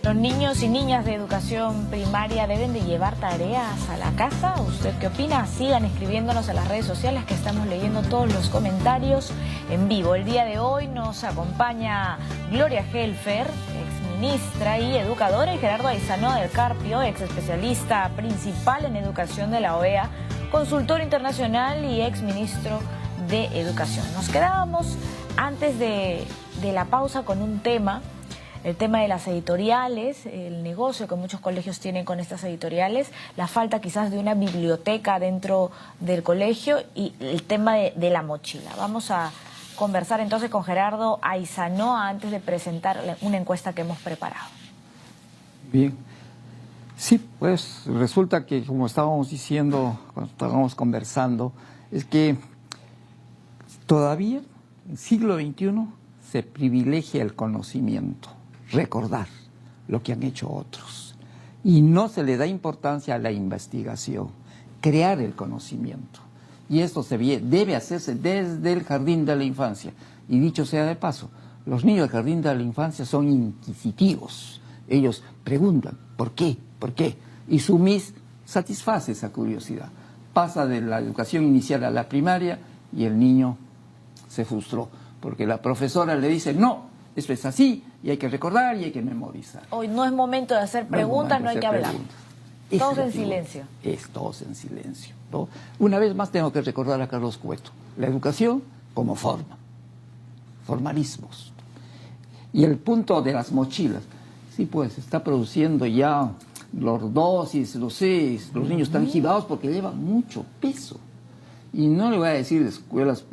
Speaker 2: ¿Los niños y niñas de educación primaria deben de llevar tareas a la casa? ¿Usted qué opina? Sigan escribiéndonos a las redes sociales, que estamos leyendo todos los comentarios en vivo. El día de hoy nos acompaña Gloria Helfer, exministra y educadora, y Gerardo Aizanoa del Carpio, ex especialista principal en educación de la OEA, consultor internacional y exministro de Educación. Nos quedábamos antes de la pausa con un tema. El tema de las editoriales, el negocio que muchos colegios tienen con estas editoriales, la falta quizás de una biblioteca dentro del colegio y el tema de la mochila. Vamos a conversar entonces con Gerardo Aizanoa antes de presentar una encuesta que hemos preparado.
Speaker 1: Bien. Sí, pues resulta que, como estábamos diciendo cuando estábamos conversando, es que todavía en el siglo XXI se privilegia el conocimiento, recordar lo que han hecho otros. Y no se le da importancia a la investigación, crear el conocimiento. Y esto debe hacerse desde el jardín de la infancia. Y dicho sea de paso, los niños del jardín de la infancia son inquisitivos. Ellos preguntan, ¿por qué? ¿Por qué? Y su MIS satisface esa curiosidad. Pasa de la educación inicial a la primaria y el niño se frustró, porque la profesora le dice, no, esto es así, y hay que recordar y hay que memorizar.
Speaker 2: Hoy no es momento de hacer preguntas, no hay que hablar. Todos en silencio.
Speaker 1: Todos en silencio, ¿no? Una vez más tengo que recordar a Carlos Cueto, la educación como forma, formalismos. Y el punto de las mochilas, sí, pues está produciendo ya lordosis, los niños están gibados porque llevan mucho peso. Y no le voy a decir de escuelas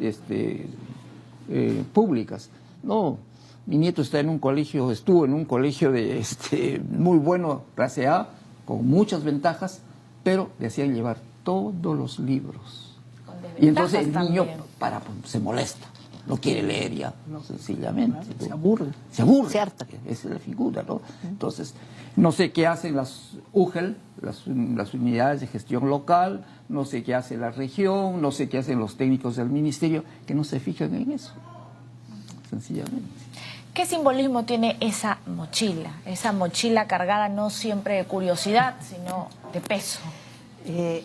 Speaker 1: públicas, no. Mi nieto está en un colegio, estuvo en un colegio de muy bueno, clase A, con muchas ventajas, pero le hacían llevar todos los libros. Y entonces el niño se molesta, no quiere leer ya, no, sencillamente.
Speaker 3: Se aburre.
Speaker 1: Se aburre.
Speaker 3: Se harta.
Speaker 1: Esa es la figura, ¿no? Entonces, no sé qué hacen las UGEL, las unidades de gestión local, no sé qué hace la región, no sé qué hacen los técnicos del ministerio, que no se fijan en eso, sencillamente.
Speaker 2: ¿Qué simbolismo tiene esa mochila? Esa mochila cargada no siempre de curiosidad, sino de peso.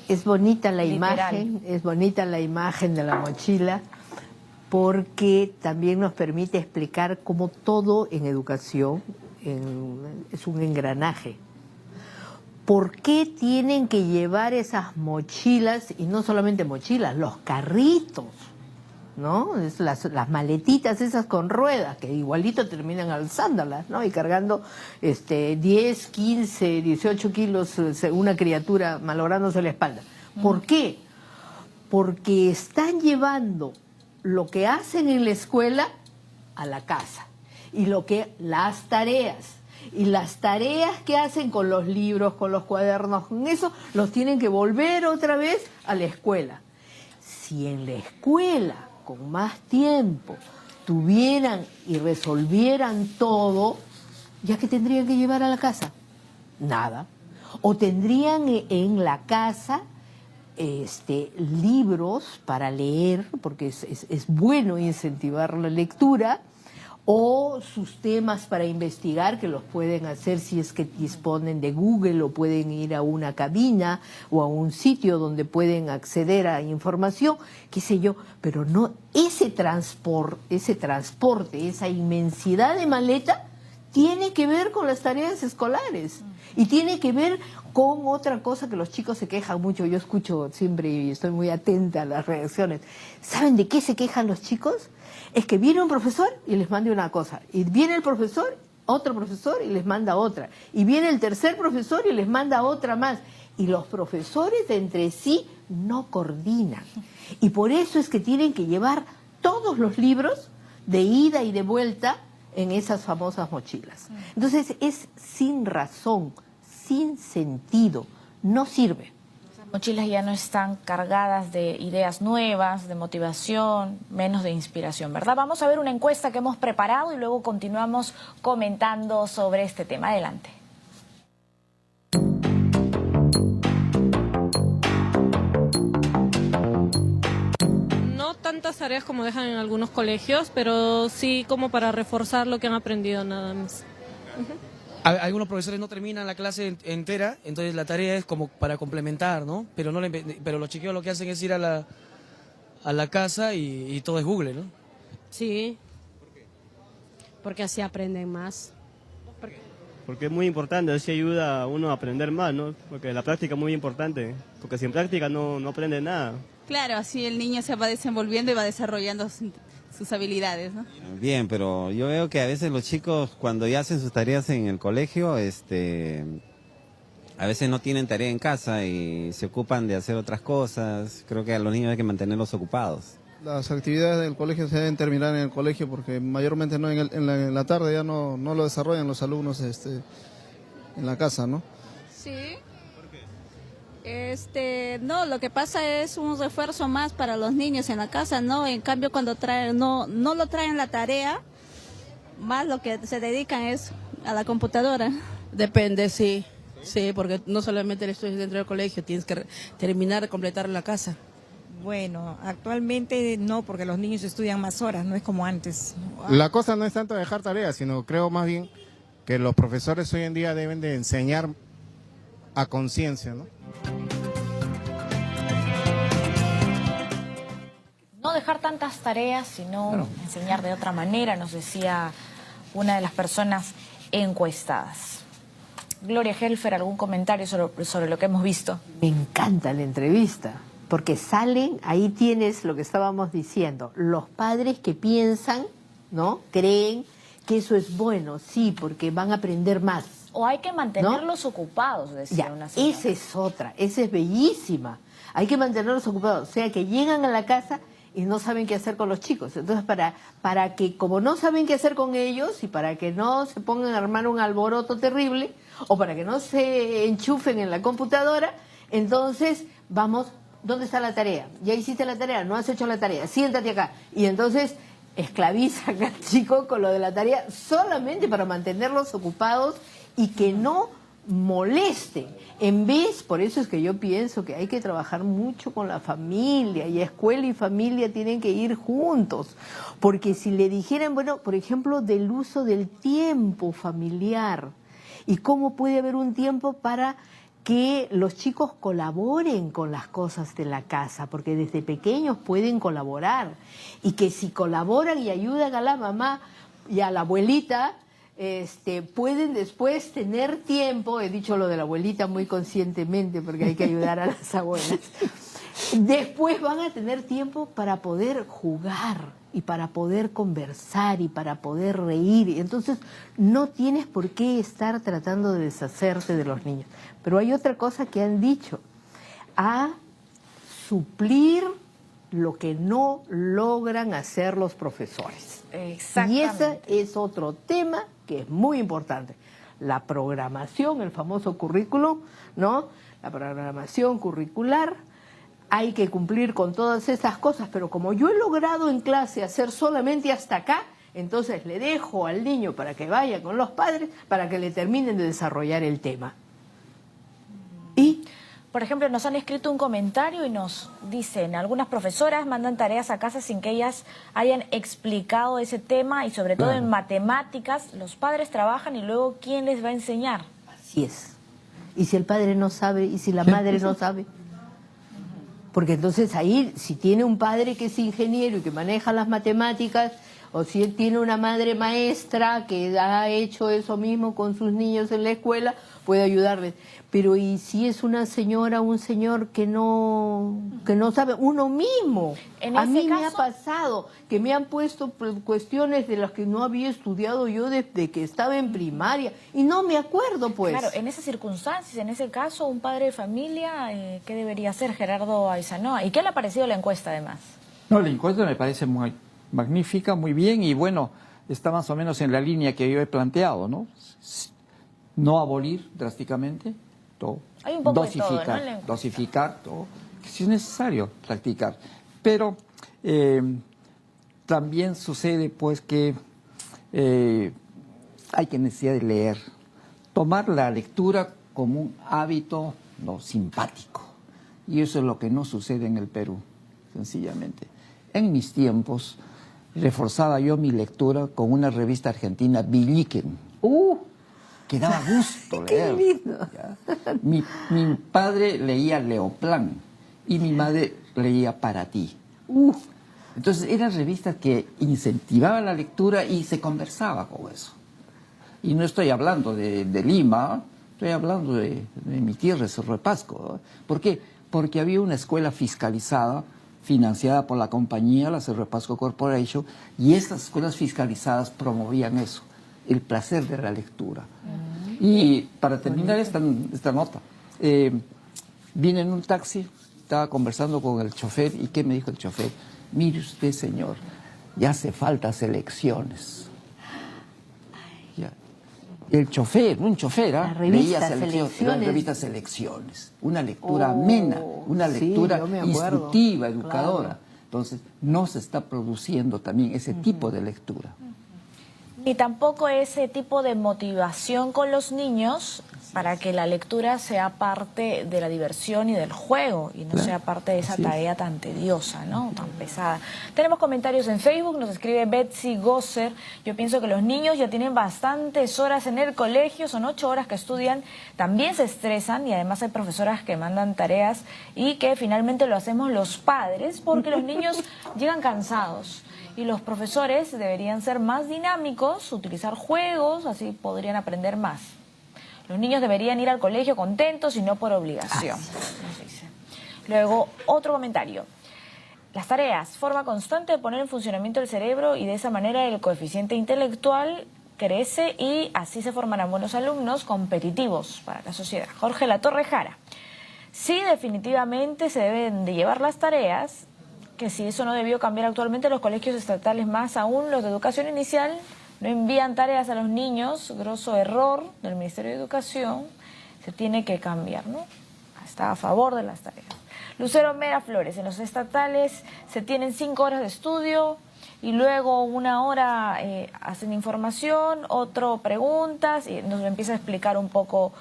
Speaker 3: Es bonita la
Speaker 2: Literal.
Speaker 3: imagen, es bonita la imagen de la mochila, porque también nos permite explicar cómo todo en educación es un engranaje. ¿Por qué tienen que llevar esas mochilas, y no solamente mochilas, los carritos, ¿no? Las maletitas esas con ruedas, que igualito terminan alzándolas, ¿no? Y cargando 10, 15, 18 kilos una criatura malográndose la espalda. ¿Por qué? Porque están llevando lo que hacen en la escuela a la casa. Y las tareas. Y las tareas que hacen con los libros, con los cuadernos, con eso, los tienen que volver otra vez a la escuela. Si en la escuela, con más tiempo, tuvieran y resolvieran todo, ¿ya qué tendrían que llevar a la casa? Nada. O tendrían en la casa libros para leer, porque es bueno incentivar la lectura, o sus temas para investigar, que los pueden hacer si es que disponen de Google, o pueden ir a una cabina o a un sitio donde pueden acceder a información, qué sé yo, pero no ese transporte, esa inmensidad de maleta tiene que ver con las tareas escolares y tiene que ver con otra cosa que los chicos se quejan mucho. Yo escucho siempre y estoy muy atenta a las reacciones. ¿Saben de qué se quejan los chicos? Es que viene un profesor y les manda una cosa, y viene el profesor, otro profesor y les manda otra, y viene el tercer profesor y les manda otra más, y los profesores entre sí no coordinan. Y por eso es que tienen que llevar todos los libros de ida y de vuelta en esas famosas mochilas. Entonces es sin razón, sin sentido, no sirve.
Speaker 2: Las mochilas ya no están cargadas de ideas nuevas, de motivación, menos de inspiración, ¿verdad? Vamos a ver una encuesta que hemos preparado y luego continuamos comentando sobre este tema. Adelante.
Speaker 9: No tantas tareas como dejan en algunos colegios, pero sí como para reforzar lo que han aprendido nada más.
Speaker 10: Algunos profesores no terminan la clase entera, entonces la tarea es como para complementar, ¿no? Pero los chiquillos lo que hacen es ir a la casa y todo es Google, ¿no?
Speaker 11: Sí. ¿Por qué? Porque así aprenden más.
Speaker 12: Porque es muy importante, así ayuda a uno a aprender más, ¿no? Porque la práctica es muy importante, porque sin práctica no aprende nada.
Speaker 13: Claro, así el niño se va desenvolviendo y va desarrollando sus habilidades, ¿no?
Speaker 14: Bien, pero yo veo que a veces los chicos cuando ya hacen sus tareas en el colegio, a veces no tienen tarea en casa y se ocupan de hacer otras cosas. Creo que a los niños hay que mantenerlos ocupados.
Speaker 15: Las actividades del colegio se deben terminar en el colegio porque mayormente no en la tarde ya no lo desarrollan los alumnos en la casa, ¿no?
Speaker 13: Sí. No, lo que pasa es un refuerzo más para los niños en la casa, ¿no? En cambio, cuando traen, no lo traen la tarea, más lo que se dedican es a la computadora.
Speaker 16: Depende, sí, porque no solamente el estudio dentro del colegio, tienes que terminar de completar la casa.
Speaker 17: Bueno, actualmente no, porque los niños estudian más horas, no es como antes.
Speaker 18: La cosa no es tanto dejar tareas, sino creo más bien que los profesores hoy en día deben de enseñar a conciencia, ¿no?
Speaker 2: No dejar tantas tareas, sino enseñar de otra manera, nos decía una de las personas encuestadas. Gloria Helfer, ¿algún comentario sobre lo que hemos visto?
Speaker 3: Me encanta la entrevista, porque salen, ahí tienes lo que estábamos diciendo, los padres que piensan ¿no? Creen que eso es bueno, sí, porque van a aprender más.
Speaker 2: O hay que mantenerlos ocupados, decía una señora.
Speaker 3: Esa es otra, esa es bellísima. Hay que mantenerlos ocupados, o sea, que llegan a la casa y no saben qué hacer con los chicos. Entonces, para que, como no saben qué hacer con ellos y para que no se pongan a armar un alboroto terrible o para que no se enchufen en la computadora, entonces vamos, ¿dónde está la tarea? ¿Ya hiciste la tarea? ¿No has hecho la tarea? Siéntate acá. Y entonces esclavizan al chico con lo de la tarea solamente para mantenerlos ocupados y que no molesten. En vez, por eso es que yo pienso que hay que trabajar mucho con la familia, y escuela y familia tienen que ir juntos, porque si le dijeran, bueno, por ejemplo, del uso del tiempo familiar y cómo puede haber un tiempo para que los chicos colaboren con las cosas de la casa, porque desde pequeños pueden colaborar, y que si colaboran y ayudan a la mamá y a la abuelita, pueden después tener tiempo, he dicho lo de la abuelita muy conscientemente porque hay que ayudar a las abuelas, después van a tener tiempo para poder jugar y para poder conversar y para poder reír. Entonces no tienes por qué estar tratando de deshacerte de los niños. Pero hay otra cosa que han dicho, a suplir lo que no logran hacer los profesores.
Speaker 2: Exactamente.
Speaker 3: Y ese es otro tema que es muy importante. La programación, el famoso currículum, ¿no? La programación curricular, hay que cumplir con todas esas cosas, pero como yo he logrado en clase hacer solamente hasta acá, entonces le dejo al niño para que vaya con los padres para que le terminen de desarrollar el tema. Y
Speaker 2: por ejemplo, nos han escrito un comentario y nos dicen, algunas profesoras mandan tareas a casa sin que ellas hayan explicado ese tema, y sobre todo en matemáticas, los padres trabajan y luego ¿quién les va a enseñar?
Speaker 3: Así es. Y si el padre no sabe, y si la madre no sabe. Porque entonces ahí, si tiene un padre que es ingeniero y que maneja las matemáticas, o si él tiene una madre maestra que ha hecho eso mismo con sus niños en la escuela, puede ayudarles. Pero ¿y si es una señora o un señor que no sabe? Uno mismo. A mí me ha pasado que me han puesto cuestiones de las que no había estudiado yo desde que estaba en primaria y no me acuerdo, pues.
Speaker 2: Claro, en esas circunstancias, en ese caso, un padre de familia, ¿qué debería hacer Gerardo Aizanoa? ¿Y qué le ha parecido la encuesta, además?
Speaker 1: No, la encuesta me parece muy magnífica, muy bien, y bueno, está más o menos en la línea que yo he planteado, ¿no? No abolir drásticamente, todo.
Speaker 2: Hay un poco
Speaker 1: dosificar,
Speaker 2: de todo, ¿no?
Speaker 1: Dosificar todo, que si es necesario practicar. Pero también sucede pues que hay que necesidad de leer, tomar la lectura como un hábito simpático. Y eso es lo que no sucede en el Perú, sencillamente. En mis tiempos reforzaba yo mi lectura con una revista argentina, Villiquen. Que daba gusto leer.
Speaker 3: ¡Qué lindo!
Speaker 1: Mi padre leía Leoplan y mi madre leía Para Ti. Entonces eran revistas que incentivaban la lectura y se conversaba con eso. Y no estoy hablando de Lima, estoy hablando de mi tierra, Cerro de Pasco. ¿Por qué? Porque había una escuela fiscalizada, financiada por la compañía, la Cerro de Pasco Corporation, y estas escuelas fiscalizadas promovían eso, el placer de la lectura. Y para terminar esta nota, vine en un taxi, estaba conversando con el chofer, y ¿qué me dijo el chofer? Mire usted, señor, ya hace falta elecciones. El chofer, un chofer, leía revistas Elecciones, una lectura amena, una lectura instructiva, educadora. Claro. Entonces, no se está produciendo también ese tipo de lectura.
Speaker 2: Ni tampoco ese tipo de motivación con los niños para que la lectura sea parte de la diversión y del juego y no sea parte de esa tarea tan tediosa, ¿no? Tan pesada. Tenemos comentarios en Facebook, nos escribe Betsy Gosser. Yo pienso que los niños ya tienen bastantes horas en el colegio, son 8 horas que estudian, también se estresan y además hay profesoras que mandan tareas y que finalmente lo hacemos los padres porque los niños llegan cansados. Y los profesores deberían ser más dinámicos, utilizar juegos, así podrían aprender más. Los niños deberían ir al colegio contentos y no por obligación. Luego, otro comentario. Las tareas, forma constante de poner en funcionamiento el cerebro y de esa manera el coeficiente intelectual crece y así se formarán buenos alumnos competitivos para la sociedad. Jorge Latorre Jara. Sí, definitivamente se deben de llevar las tareas, que si eso no debió cambiar actualmente, los colegios estatales, más aún los de educación inicial, no envían tareas a los niños, grosso error del Ministerio de Educación, se tiene que cambiar, ¿no? Está a favor de las tareas. Lucero Mera Flores, en los estatales se tienen 5 horas de estudio y luego 1 hora hacen información, otro preguntas y nos empieza a explicar un poco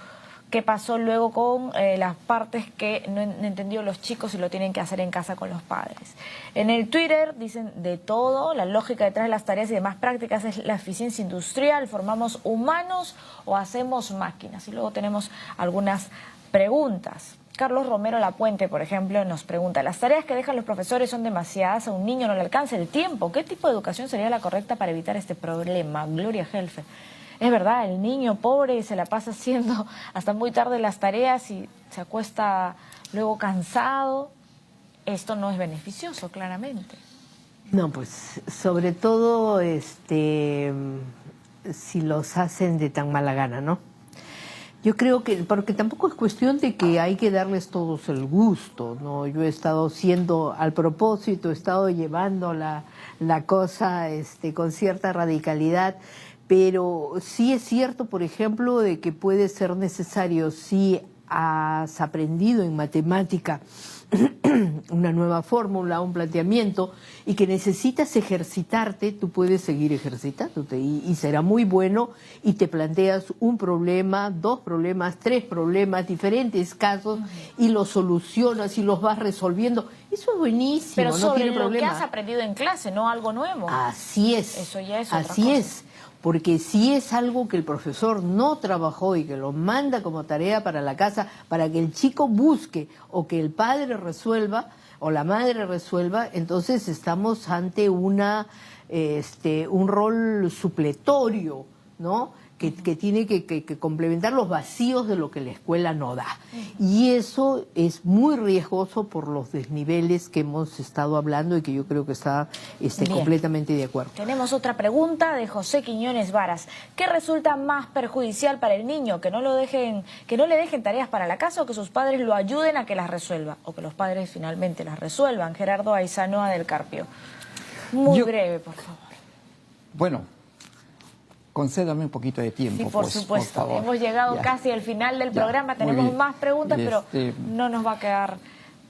Speaker 2: qué pasó luego con las partes que no entendió los chicos y lo tienen que hacer en casa con los padres. En el Twitter dicen de todo, la lógica detrás de las tareas y demás prácticas es la eficiencia industrial, formamos humanos o hacemos máquinas. Y luego tenemos algunas preguntas. Carlos Romero Lapuente, por ejemplo, nos pregunta, ¿las tareas que dejan los profesores son demasiadas? ¿A un niño no le alcanza el tiempo? ¿Qué tipo de educación sería la correcta para evitar este problema? Gloria Helfe. Es verdad, el niño pobre se la pasa haciendo hasta muy tarde las tareas y se acuesta luego cansado. Esto no es beneficioso, claramente.
Speaker 3: No, pues sobre todo si los hacen de tan mala gana, ¿no? Yo creo que, porque tampoco es cuestión de que hay que darles todos el gusto, ¿no? Yo he estado siendo, al propósito, he estado llevando la cosa con cierta radicalidad, pero sí es cierto, por ejemplo, de que puede ser necesario, si has aprendido en matemática una nueva fórmula, un planteamiento, y que necesitas ejercitarte, tú puedes seguir ejercitándote y será muy bueno, y te planteas un problema, 2 problemas, 3 problemas, diferentes casos, y los solucionas y los vas resolviendo. Eso es buenísimo.
Speaker 2: Pero sobre
Speaker 3: no tiene problema.
Speaker 2: Que has aprendido en clase, no algo nuevo.
Speaker 3: Así es.
Speaker 2: Eso ya es otra
Speaker 3: así
Speaker 2: cosa.
Speaker 3: Es. Porque si es algo que el profesor no trabajó y que lo manda como tarea para la casa, para que el chico busque o que el padre resuelva o la madre resuelva, entonces estamos ante un rol supletorio, ¿no? Que tiene que complementar los vacíos de lo que la escuela no da. Y eso es muy riesgoso por los desniveles que hemos estado hablando y que yo creo que está completamente de acuerdo.
Speaker 2: Tenemos otra pregunta de José Quiñones Varas. ¿Qué resulta más perjudicial para el niño? ¿Que no le dejen tareas para la casa o que sus padres lo ayuden a que las resuelva? O que los padres finalmente las resuelvan. Gerardo Aizanoa del Carpio. Muy breve, por favor.
Speaker 1: Bueno, concédame un poquito de tiempo.
Speaker 2: Sí, por supuesto.
Speaker 1: Por favor.
Speaker 2: Hemos llegado
Speaker 1: Ya.
Speaker 2: casi al final del
Speaker 1: Ya,
Speaker 2: programa.
Speaker 1: muy
Speaker 2: Tenemos
Speaker 1: bien.
Speaker 2: más preguntas, pero no nos va a quedar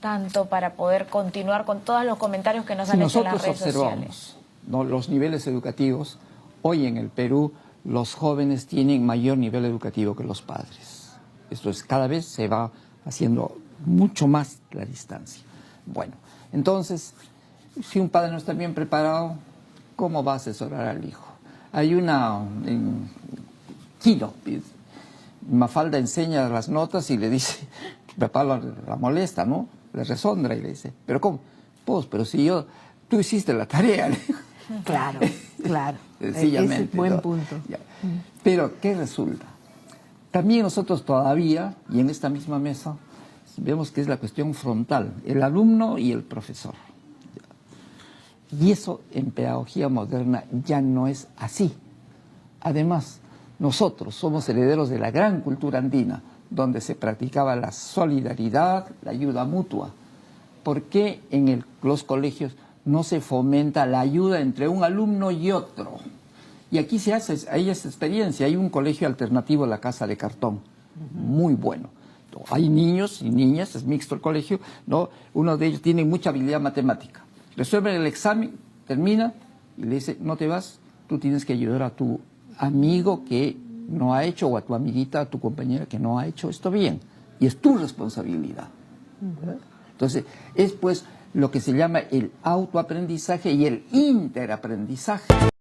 Speaker 2: tanto para poder continuar con todos los comentarios que nos han hecho en las redes sociales.
Speaker 1: Observamos, ¿no?, los niveles educativos, hoy en el Perú los jóvenes tienen mayor nivel educativo que los padres. Esto es, cada vez se va haciendo mucho más la distancia. Bueno, entonces, si un padre no está bien preparado, ¿cómo va a asesorar al hijo? Hay en Kino, Mafalda enseña las notas y le dice, papá la molesta, ¿no? Le resondra y le dice, ¿pero cómo? Pues, pero si tú hiciste la tarea.
Speaker 3: Claro, claro.
Speaker 1: Sencillamente.
Speaker 3: Ese es buen
Speaker 1: ¿no?
Speaker 3: punto.
Speaker 1: Ya. Pero, ¿qué resulta? También nosotros todavía, y en esta misma mesa, vemos que es la cuestión frontal, el alumno y el profesor. Y eso en pedagogía moderna ya no es así. Además, nosotros somos herederos de la gran cultura andina, donde se practicaba la solidaridad, la ayuda mutua. ¿Por qué en los colegios no se fomenta la ayuda entre un alumno y otro? Y aquí hay esa experiencia. Hay un colegio alternativo, la Casa de Cartón, muy bueno. Hay niños y niñas, es mixto el colegio, ¿no? Uno de ellos tiene mucha habilidad matemática. Resuelven el examen, termina y le dice, no te vas, tú tienes que ayudar a tu amigo que no ha hecho, o a tu amiguita, a tu compañera que no ha hecho esto bien. Y es tu responsabilidad. Entonces, es pues lo que se llama el autoaprendizaje y el interaprendizaje.